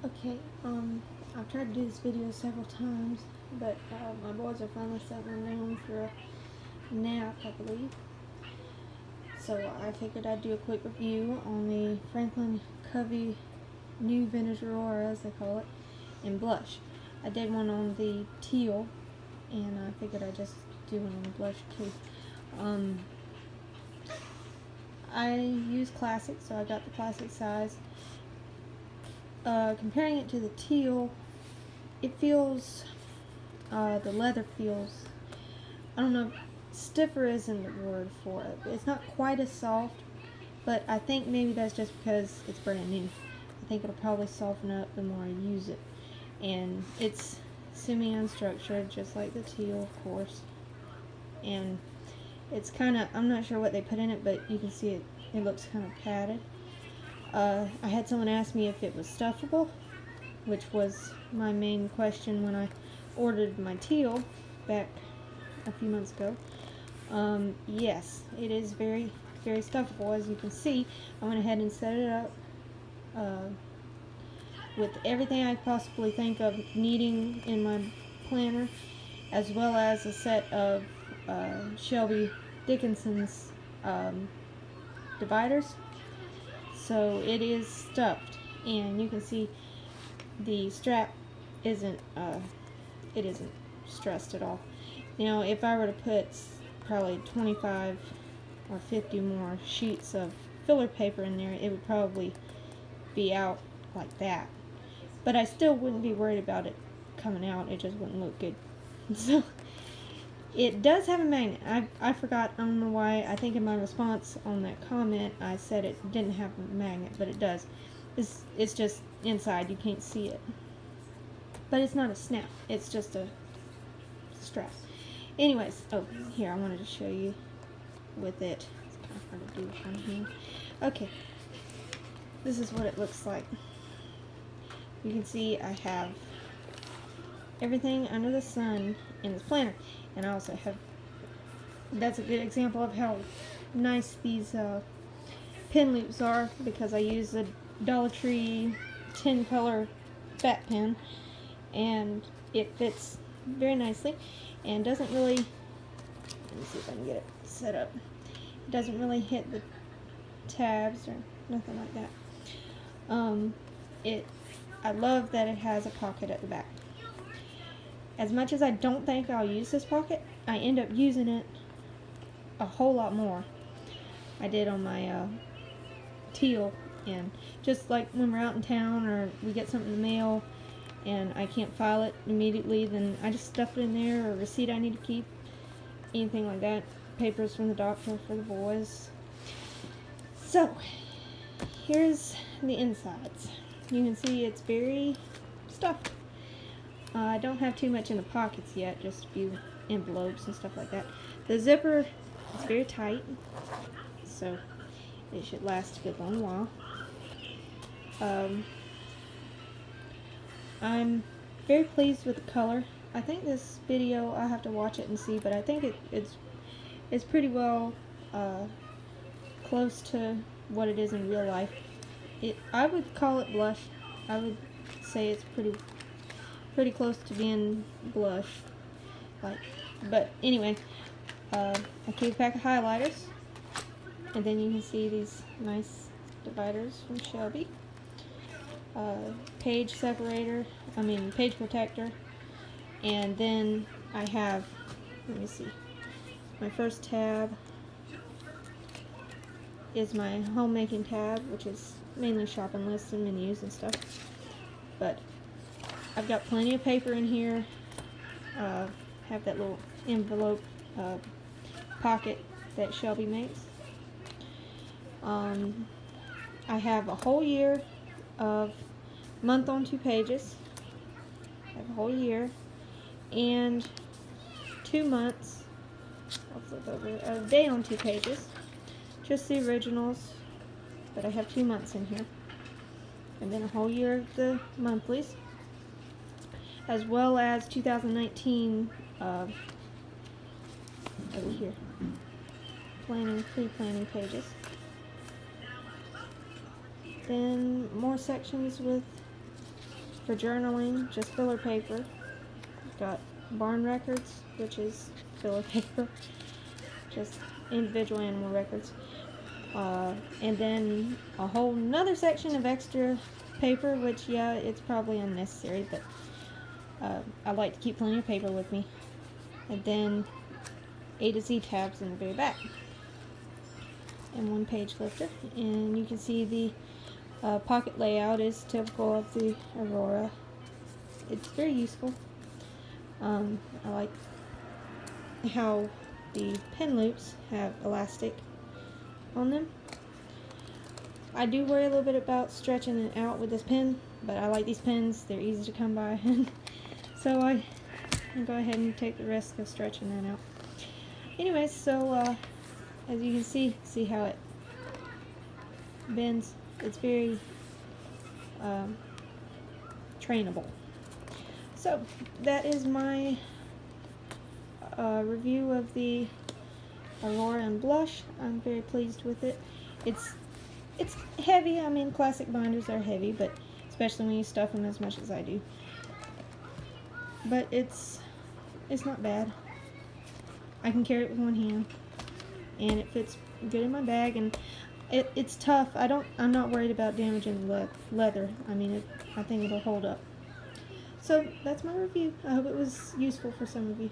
Okay, I've tried to do this video several times, but my boys are finally settling down for a nap, I believe. So I figured I'd do a quick review on the Covey new vintage Aurora, as they call it, in blush. I did one on the teal, and I figured I'd just do one on the blush too. I use classic, so I got the classic size. Comparing it to the teal, it feels, the leather feels, I don't know, stiffer isn't the word for it. It's not quite as soft, but I think maybe that's just because it's brand new. I think it'll probably soften up the more I use it. And it's semi-unstructured, just like the teal, of course. And it's kind of, I'm not sure what they put in it, but you can see it looks kind of padded. I had someone ask me if it was stuffable, which was my main question when I ordered my teal back a few months ago. Yes, it is very, very stuffable. As you can see, I went ahead and set it up with everything I possibly think of needing in my planner, as well as a set of Shelby Dickinson's dividers. So it is stuffed, and you can see the strap isn't stressed at all. Now, if I were to put probably 25 or 50 more sheets of filler paper in there, it would probably be out like that. But I still wouldn't be worried about it coming out. It just wouldn't look good. So it does have a magnet. I forgot, I don't know why. I think in my response on that comment I said it didn't have a magnet, but it does. It's just inside, you can't see it. But it's not a snap, it's just a strap. Anyways, oh, here, I wanted to show you with it. It's kind of hard to do with one hand. Okay, this is what it looks like. You can see I have everything under the sun in this planner. And I also have, that's a good example of how nice these pen loops are, because I use a Dollar Tree 10 color fat pen, and it fits very nicely and doesn't really, let me see if I can get it set up, it doesn't really hit the tabs or nothing like that. I love that it has a pocket at the back. As much as I don't think I'll use this pocket, I end up using it a whole lot more. I did on my teal, and just like when we're out in town or we get something in the mail and I can't file it immediately, then I just stuff it in there, or a receipt I need to keep, anything like that, papers from the doctor for the boys. So, here's the insides. You can see it's very stuffed. I don't have too much in the pockets yet, just a few envelopes and stuff like that. The zipper is very tight, so it should last a good long while. I'm very pleased with the color. I think this video, I'll have to watch it and see, but I think it's pretty well close to what it is in real life. I would call it blush. I would say it's pretty close to being blush, like. But anyway, I keep a pack of highlighters, and then you can see these nice dividers from Shelby. Page separator, page protector, and then I have, let me see, my first tab is my homemaking tab, which is mainly shopping lists and menus and stuff, but I've got plenty of paper in here. Have that little envelope pocket that Shelby makes. I have a whole year of month on 2 pages. I have a whole year and 2 months. I'll flip over a day on 2 pages. Just the originals, but I have 2 months in here, and then a whole year of the monthlies, as well as 2019 over here, pre-planning pages. Then more sections with For journaling, just filler paper. Got barn records, which is filler paper, just individual animal records. And then a whole nother section of extra paper, which, yeah, it's probably unnecessary, but I like to keep plenty of paper with me. And then A to Z tabs in the very back. And one page lifter. And you can see the pocket layout is typical of the Aurora. It's very useful. I like how the pen loops have elastic on them. I do worry a little bit about stretching it out with this pen, but I like these pens. They're easy to come by. So I go ahead and take the risk of stretching that out. Anyways, so as you can see how it bends. It's very trainable. So that is my review of the Aurora and Blush. I'm very pleased with it. It's heavy. I mean, classic binders are heavy, but especially when you stuff them as much as I do. But it's not bad. I can carry it with one hand, and it fits good in my bag. And it's tough. I'm not worried about damaging the leather. I mean, I think it'll hold up. So that's my review. I hope it was useful for some of you.